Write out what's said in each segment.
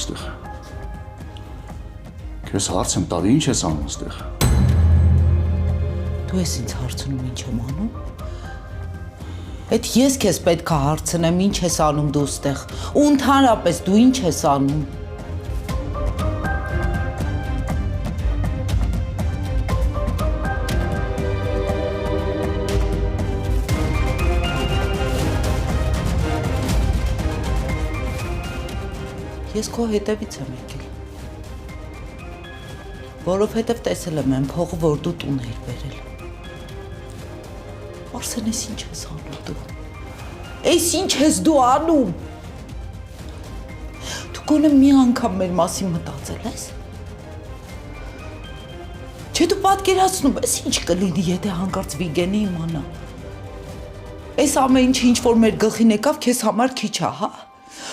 ստեղ։ Քեզ հարց եմ տալի, ինչ ես անում ստեղ։ Դու ես ինձ հարցնում ինչ եմ անում։ Այդ ես քեզ պետք է հարցնեմ ինչ ես անում դու ստեղ։ Ու ընդհանրապես դու ինչ ես անում։ Ես քո հետևից եմ եկել, որովհետև տեսել եմ այն փողը, որ դու տուն էիր բերել։ Արսեն, ես ինչ ես անում դու։ Էս ինչ ես դու անում։ Դու գոնե մի անգամ մեր մասին մտածել ես։ Չէ դու պատկերացնում ես ինչ կլինի, եթե հանկարծ Վիգենը իմանա։ Էս ամեն ինչը ինչ որ մեր գլխին եկավ, քեզ համար քիչ է, հա։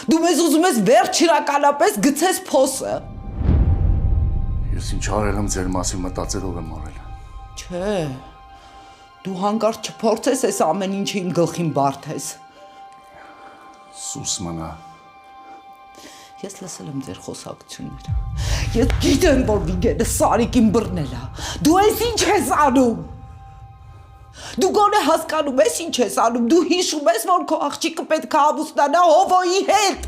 Դու մեզ ուզում ես վերջնականապես գցես փոսը։ Ես ինչ արել եմ ձեր մասին մտածելով եմ արել։ Չէ, դու հանկարծ չփորձես այս ամեն ինչը իմ գլխին բարթես։ Սուս մնա։ Ես լսել եմ ձեր խոսակցությունները։ Ես գիտեմ, որ Վիգենը Սարիկին բռնել է։ Դու ես ինչ ես անում։ Դու գոնե հասկանում ես ինչ ես անում, դու հիշում ես, որ քո աղջիկը պետք է ամուսնանա Հովոյի հետ։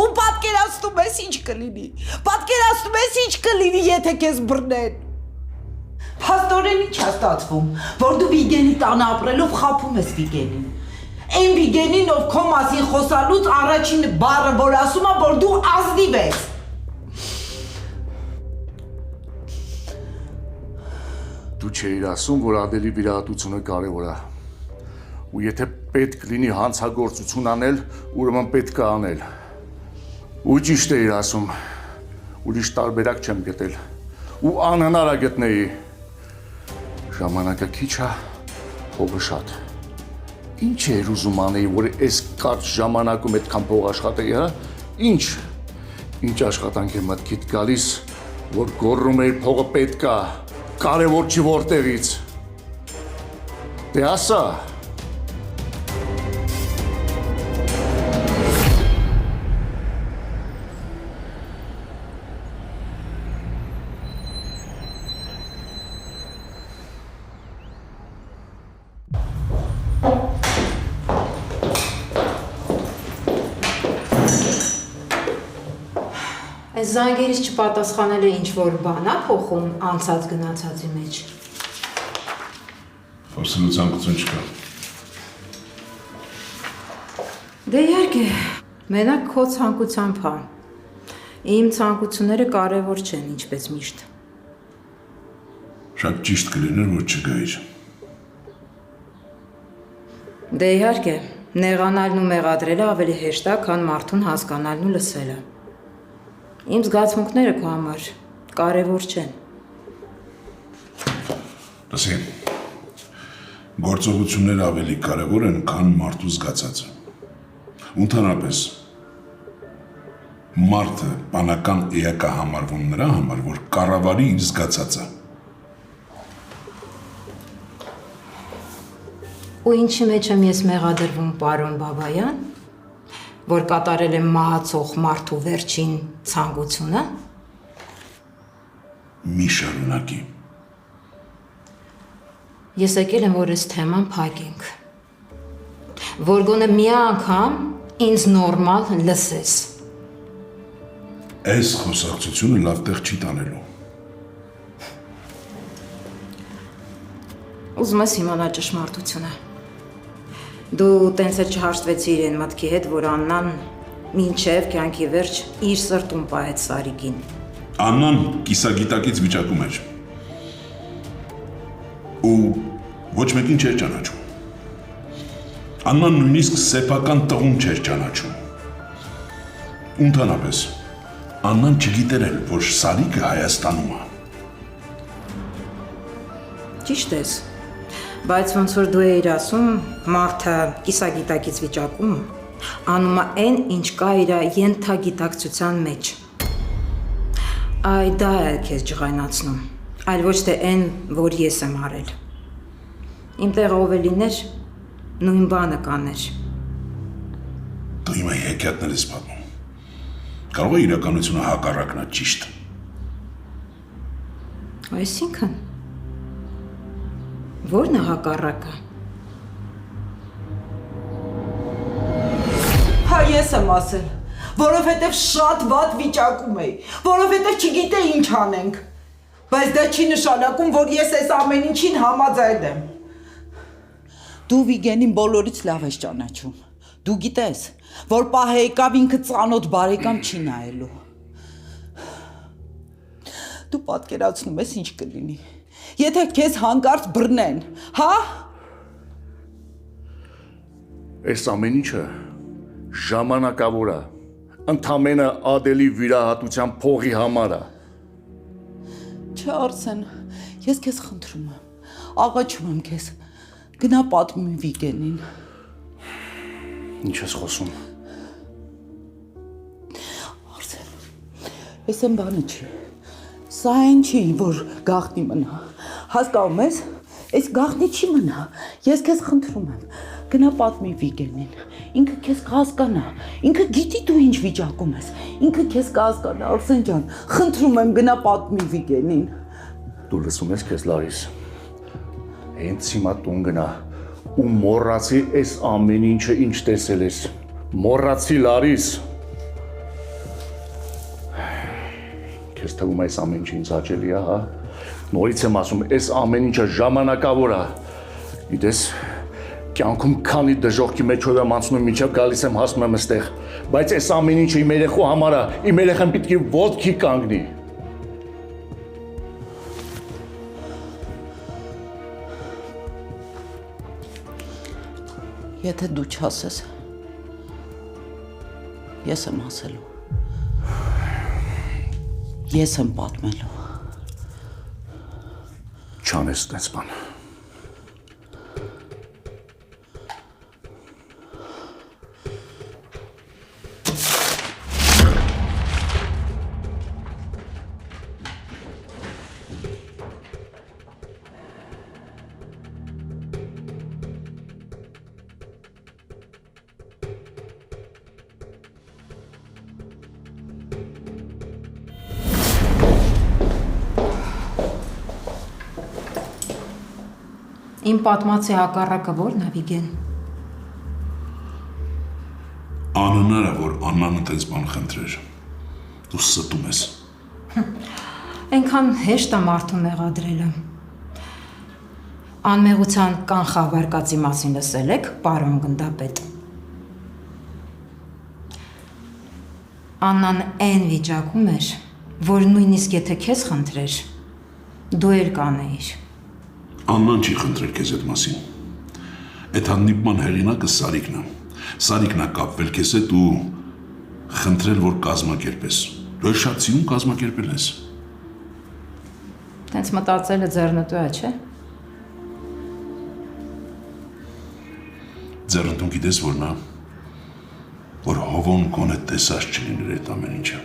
Ու պատկերացնում ես ինչ կլինի, պատկերացնում ես ինչ կլինի, եթե քեզ բռնեն։ Փաստորեն ինչ է ստացվում, որ դու Վիգենի տանը ապրելով խաբում ես Վիգենին։ Այն Վիգենին, ով քո մասին խոսալուց առաջին բառը, որ ասում է, որ դու ազնիվ ես։ Դու չէիր ասում, որ Ադելի վիրահատությունը կարևոր է։ Ու եթե պետք լինի հանցագործություն անել, ուրեմն պետք է անել։ Ու ճիշտ էիր ասում, ուրիշ տարբերակ չեմ գտել։ Ու անհնար է գտնեի։ Ժամանակը քիչ է, փողը շատ։ Ինչ էր ուզում անեի, որ այս կարճ ժամանակում այդքան փող աշխատեի, հա? Ինչ աշխատանք է մտքիդ գալիս, որ գոռում էի փողը պետք է։ Կարևոր չի որտեղից։ Դե ասա։ Այս զանգերից չպատասխանել է ինչ-որ բան է փոխում անցած գնացածի մեջ։ Խոսելու ցանկություն չկա։ Դե իհարկե, մենակ քո ցանկությամբ հա։ Իմ ցանկությունները կարևոր չեն, ինչպես միշտ։ Շատ ճիշտ կլիներ, որ չգայիր։ Դե իհարկե, նեղանալն ու մեղադրելը ավելի հեշտ է, քան մարդուն հասկանալն ու լսելը։ Իմ զգացմունքները քո համար կարևոր չեն։ Լսի, գործողությունները ավելի կարևոր են, քան մարդու զգացածը։ Ընդհանրապես, մարդը բանական էակ է համարվում նրա համար, որ կառավարի իր զգացածը։ Ու ինչի մեջ եմ ես մեղադրվում, պարոն Բաբայան, որ կատարել եմ մահացող մարդու վերջին ցանկությունը։ Մի շարունակի։ Ես եկել եմ, որ այս թեման փակենք։ Որ գոնե մի անգամ ինձ նորմալ լսես։ Այս խոսակցությունը լավ տեղ չի տանելու։ Ուզում ես իմանալ ճշմարտությունը։ Դու տենց էլ չհաշտվեցիր այն մտքի հետ, որ Աննան մինչև կյանքի վերջ իր սրտում պահեց Սարիկին։ Աննան կիսագիտակից վիճակում էր։ Ու ոչ մեկին չէր ճանաչում։ Աննան նույնիսկ սեփական տղուն չէր ճանաչում։ Ընդհանրապես, Աննան չգիտեր էլ, որ Սարիկը Հայաստանում է։ Ճիշտ ես, բայց ոնց որ դու էիր ասում, մարդը կիսագիտակից վիճակում անում է այն, ինչ կա իր ենթագիտակցության մեջ։ Այ դա է քեզ ջղայնացնում, այլ ոչ թե այն, որ ես եմ արել։ Իմ տեղը ով է լիներ, նույն բանը կաներ։ Դու իմ հեքիաթներ ես պատմում։ Կարող է իրականությունը հակառակն է ճիշտ։ Այսինքն ո՞րն է հակառակը։ Հա ես եմ ասել, որովհետև շատ վատ վիճակում էի, որովհետև չգիտեի ինչ անենք։ Բայց դա չի նշանակում, որ ես այս ամեն ինչին համաձայն եմ։ Դու Վիգենին բոլորից լավ ես ճանաչում։ Դու գիտես, որ պահե եկավ ինքը ծանոթ բարեկամ չի նայելու։ Դու պատկերացնում ես ինչ կլինի։ Եթե քեզ հանկարծ բռնեն, հա? Այս ամեն ինչը ժամանակավոր է։ Ընդամենը Ադելի վիրահատության փողի համար է։ Չէ, Արսեն, ես քեզ խնդրում եմ, աղաչում եմ քեզ, գնա պատմի Վիգենին։ Ինչ ես խոսում։ Արսեն, այս են բանը չի, սա այն չի, որ գաղտնի մնա, հասկանում ես, այս գաղտնի չի մնա, ես քեզ խնդրում եմ, գնա պատմի Վիգենին, ինքը քեզ կհասկանա, ինքը գիտի դու ինչ վիճակում ես, ինքը քեզ կհասկանա, Արսեն ջան, խնդրում եմ, գնա պատմի Վիգենին։ Դու լսում ես քեզ Լարիս։ Հենց հիմա տուն գնա ու մոռացի այս ամեն ինչը ինչ տեսել ես։ Մոռացի Լարիս։ Քեզ թվում է այս ամեն ինչը ինձ հաճելի է, հա։ Նորից եմ ասում, այս ամեն ինչը ժամանակավոր է։ Գիտես, կյանքում քանի դժոխքի մեջ եմ անցնում, մինչև գալիս եմ հասնում եմ այստեղ, բայց այս ամեն ինչը իմ երեխու համար է, իմ երեխան պետք է ոտքի կանգնի։ Եթե դու չասես, ես եմ ասելու, ես եմ պատմելու։ Չանես տես բան։ Իմ պատմածի հակառակը ո՞րն է, Վիգեն։ Անհնար է, որ Աննան այդպես բան խնդրեր։ Դու ստում ես։ Այնքան հեշտ է մարդուն մեղադրելը։ Անմեղության կանխավարկածի մասին լսել եք, պարոն գնդապետ։ Աննան այն վիճակում էր, որ նույնիսկ եթե քեզ խնդրեր, դու էլ կանեիր։ Աննան չի խնդրել քեզ այդ մասին։ Այդ հանդիպման հեղինակը Սարիկն է։ Սարիկն է կապվել քեզ հետ ու խնդրել, որ կազմակերպես։ Դու շատ սիրուն կազմակերպել ես։ Տենց մտածելը ձեռնտու է, չէ՞։ Ձեռնտուն գիտես որն է, որ հովոն կոնե տեսած չլիներ այդ ամեն ինչը։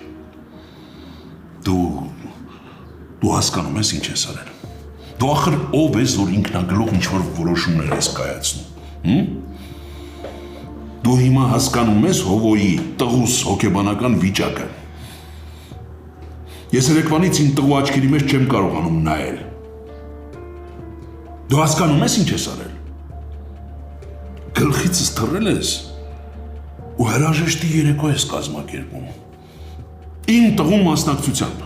Դու հասկանում ես ինչ ես արել։ Դու ախր ով ես, որ ինքնագլուխ ինչ-որ որոշումներ ես կայացնում, Դու հիմա հասկանում ես հովոյի տղուս հոգեբանական վիճակը։ Ես երեկվանից իմ տղու աչքերի մեջ չեմ կարողանում նայել։ Դու հասկանում ես ինչ ես արել։ Գլխիցս թռել ես ու հրաժեշտի երեկո ես կազմակերպում։ Իմ տղու մասնակցությամբ։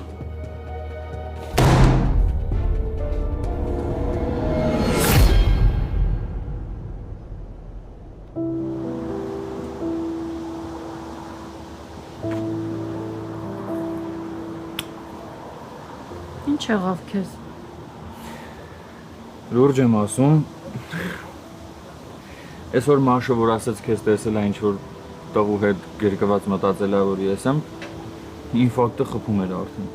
Ինչ եղավ քեզ։ Լուրջ եմ ասում։ Այսօր Մաշը որ ասաց քեզ տեսել է ինչ որ տղու հետ գերկված մտածել է որ ես եմ, ինֆարկտը խփում էր արդեն։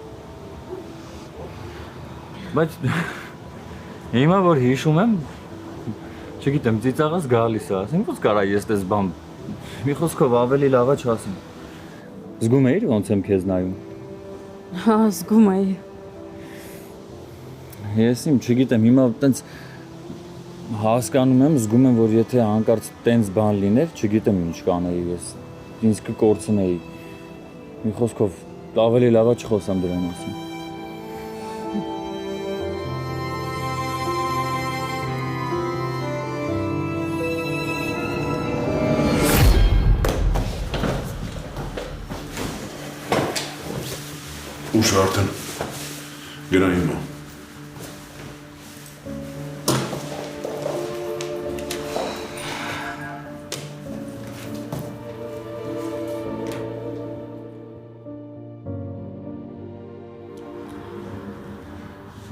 Բայց հիմա որ հիշում եմ, չգիտեմ, ծիծաղս գալիս է, ասեմ, ոնց կարա ես դες բան մի խոսքով ավելի լավա չասեմ։ Զգում էիր ոնց եմ քեզ նայում։ Հա, զգում էի։ Ես իմ չգիտեմ, հիմա տենց հասկանում եմ, զգում եմ, որ եթե հանկարծ տենց բան լիներ, չգիտեմ ինչ կանեի ես, ինձ կկորցնեի։ Մի խոսքով ավելի լավ է չխոսամ դրա մասին։ Ուշ արդեն։ Գնա հիմա։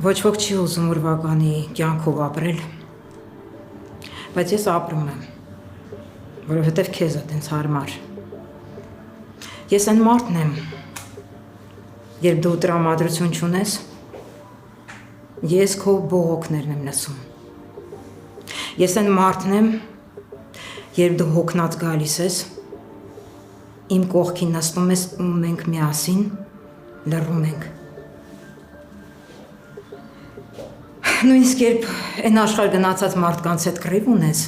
Ոչ ոք չի ուզում ուրվականի կյանքով ապրել, բայց ես ապրում եմ, որովհետև քեզ է տենց հարմար։ Ես այն մարդն եմ, երբ դու տրամադրություն չունես, ես քո բողոքներն եմ լսում։ Ես այն մարդն եմ, երբ դու հոգնած գալիս ես, իմ կողքին նստում ես ու մենք միասին լռում ենք։ Նույնիսկ երբ այն աշխարհ գնացած մարդկանց հետ կռիվ ունես,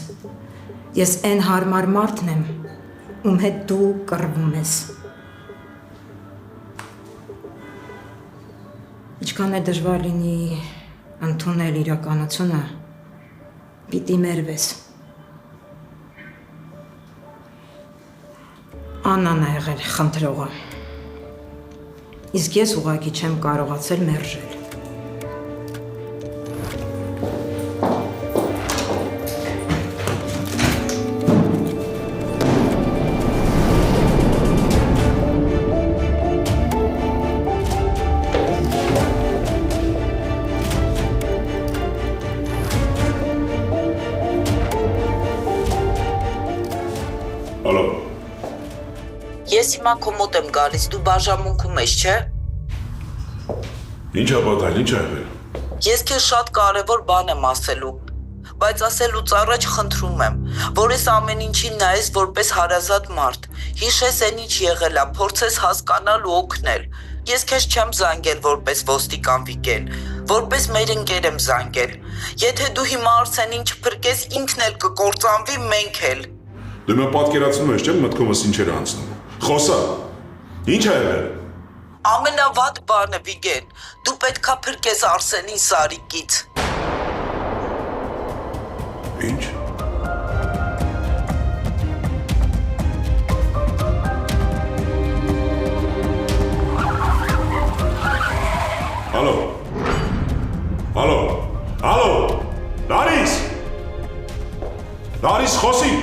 ես այն հարմար մարդն եմ, ում հետ դու կռվում ես։ Ինչքան է դժվար լինի ընդունել իրականությունը, պիտի մերվես։ Աննան է եղել խնդրողը, իսկ ես ուղղակի չեմ կարողացել մերժել։ Ալո։ Ես հիմա քո մոտ եմ գալիս, դու բաժանմունքում ես, չէ՞։ Ինչ ապատալ, ինչ եղել։ Ես քեզ շատ կարևոր բան եմ ասելու, բայց ասելուց առաջ խնդրում եմ, որ ես ամեն ինչին նայես որպես հարազատ մարդ, հիշես այն ինչ եղել է, փորձես հասկանալ ու օգնել։ Ես քեզ չեմ զանգել որպես ոստիկան Վիգեն, որպես մեր ընկեր եմ զանգել։ Եթե դու հիմա Արսենին չփրկես, ինքն էլ կկործանվի, մենք էլ։ Դու մը պատկերացնում ես, չէ՞, մտքումս ինչեր է անցնում։ Խոսա։ Ինչ է եղել։ Ամենավատ բանը Վիգեն, դու պետքա փրկես Արսենին Սարիկից։ Ինչ։ Ալո։ Ալո։ Ալո։ Լարիս։ Լարիս խոսի։